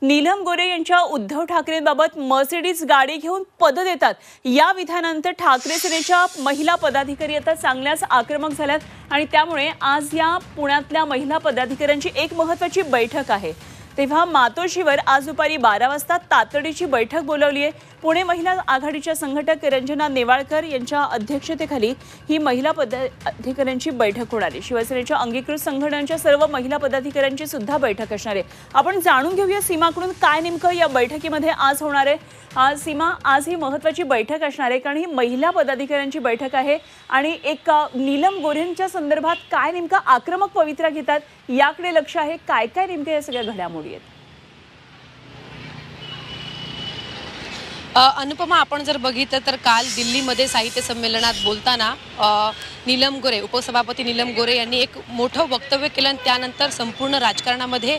नीलम गोरे यांच्या उद्धव ठाकरेंबाबत मर्सिडीज गाडी घेऊन पद देतात या विधानानंतर ठाकरे सेनेच्या महिला पदाधिकारी आता चांगल्याच आक्रमक झाल्यात आणि त्यामुळे आज या पुण्यातल्या महिला पदाधिकाऱ्यांची एक महत्त्वाची बैठक आहे। तेव्हा मातोश्रीवर आज दुपारी 12 वाजता तातडीची बैठक बोलावली आहे। पुणे महिला आघाडीच्या संघटक रंजना नेवाळकर यांच्या अध्यक्षतेखाली ही महिला पदाधिकाऱ्यांची बैठक होणार आहे। शिवसेनेच्या अंगीकृत संघटनांच्या सर्व महिला पदाधिकाऱ्यांची सुद्धा बैठक असणार आहे। आपण जाणून घेऊया सीमाकडून काय नेमकं या बैठकीमध्ये आज होणार आहे। सीमा, आज ही महत्त्वाची बैठक असणार आहे कारण ही महिला पदाधिकाऱ्यांची बैठक आहे आणि एक नीलम गोरेंच्या संदर्भात काय नेमका आक्रमक पवित्रा घेतात याकडे लक्ष आहे। काय काय नेमके या सगळ्या घडामोडी आहेत? अनुपमा, आपण जर बघितलं तर काल दिल्लीमध्ये साहित्य संमेलनात बोलताना नीलम गोरे, उपसभापती नीलम गोरे यांनी एक मोठं वक्तव्य केलं आणि त्यानंतर संपूर्ण राजकारणामध्ये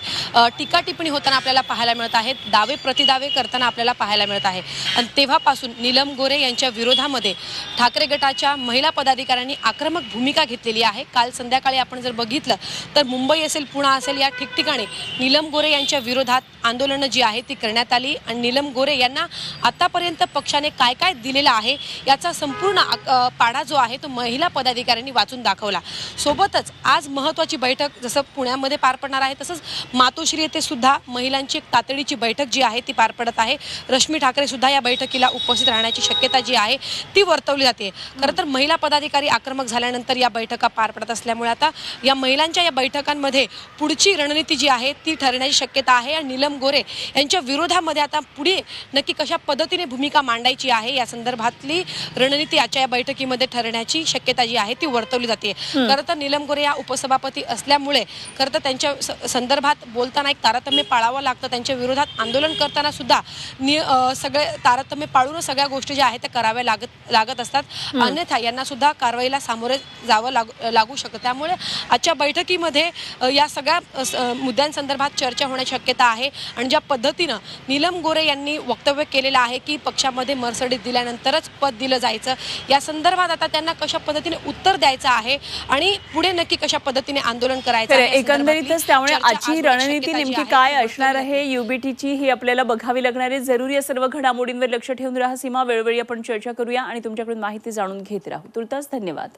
टीका टिप्पणी होताना आपल्याला पाहायला मिळत आहेत, दावे प्रतिदावे करताना आपल्याला पाहायला मिळत आहे। आणि तेव्हापासून नीलम गोरे यांच्या विरोधामध्ये ठाकरे गटाच्या महिला पदाधिकाऱ्यांनी आक्रमक भूमिका घेतलेली आहे। काल संध्याकाळी आपण जर बघितलं तर मुंबई असेल, पुणे असेल, या ठिकठिकाणी नीलम गोरे यांच्या विरोधात आंदोलनं जी आहे ती करण्यात आली आणि नीलम गोरे यांना आतापर्यंत पक्षाने काय काय दिलेला आहे याचा संपूर्ण पाढा जो आहे तो महिला पदाधिकाऱ्यांनी वाचून दाखवला। सोबतच आज महत्त्वाची बैठक जसं पुण्यामध्ये पार पडणार आहे तसंच मातोश्री येथे सुद्धा महिलांची एक तातडीची बैठक जी आहे ती पार पडत आहे। रश्मी ठाकरे सुद्धा या बैठकीला उपस्थित राहण्याची शक्यता जी आहे ती वर्तवली जाते। खरं तर महिला पदाधिकारी आक्रमक झाल्यानंतर या बैठका पार पडत असल्यामुळे आता या महिलांच्या या बैठकांमध्ये पुढची रणनीती जी आहे ती ठरण्याची शक्यता आहे आणि नीलम गोरे यांच्या विरोधामध्ये आता पुढे नक्की कशा पद्धतीने भूमिका मांडायची आहे या संदर्भातली रणनीती आजच्या या बैठकीमध्ये ठरण्याची शक्यता जी आहे ती वर्तवली जाते। खरं तर नीलम गोरे या उपसभापती असल्यामुळे खरं तर त्यांच्या संदर्भात बोलताना एक तारतम्य पाळावं लागतं। त्यांच्या विरोधात आंदोलन करताना सुद्धा सगळे तारतम्य पाळून सगळ्या गोष्टी ज्या आहेत त्या कराव्या लागत असतात, अन्यथा यांना सुद्धा कारवाईला सामोरे जावं लागू शकतं। त्यामुळे आजच्या बैठकीमध्ये या सगळ्या मुद्द्यांसंदर्भात चर्चा होण्याची शक्यता आहे आणि ज्या पद्धतीनं नीलम गोरे यांनी वक्तव्य केलेलं आहे की पक्षामध्ये मर्सिडीज दिल्यानंतरच पद दिलं जायचं, या संदर्भात आता त्यांना कशा पद्धतीने उत्तर द्यायचं आहे आणि पुढे नक्की कशा पद्धतीने आंदोलन करायचं आहे एकंदरीतच। त्यामुळे आजची रणनीती नेमकी काय असणार आहे युबीटीची ही आपल्याला बघावी लागणार आहे। जरूर या सर्व घडामोडींवर लक्ष ठेवून राहा सीमा। वेळोवेळी आपण चर्चा करूया आणि तुमच्याकडून माहिती जाणून घेत राहू। तुर्तास धन्यवाद।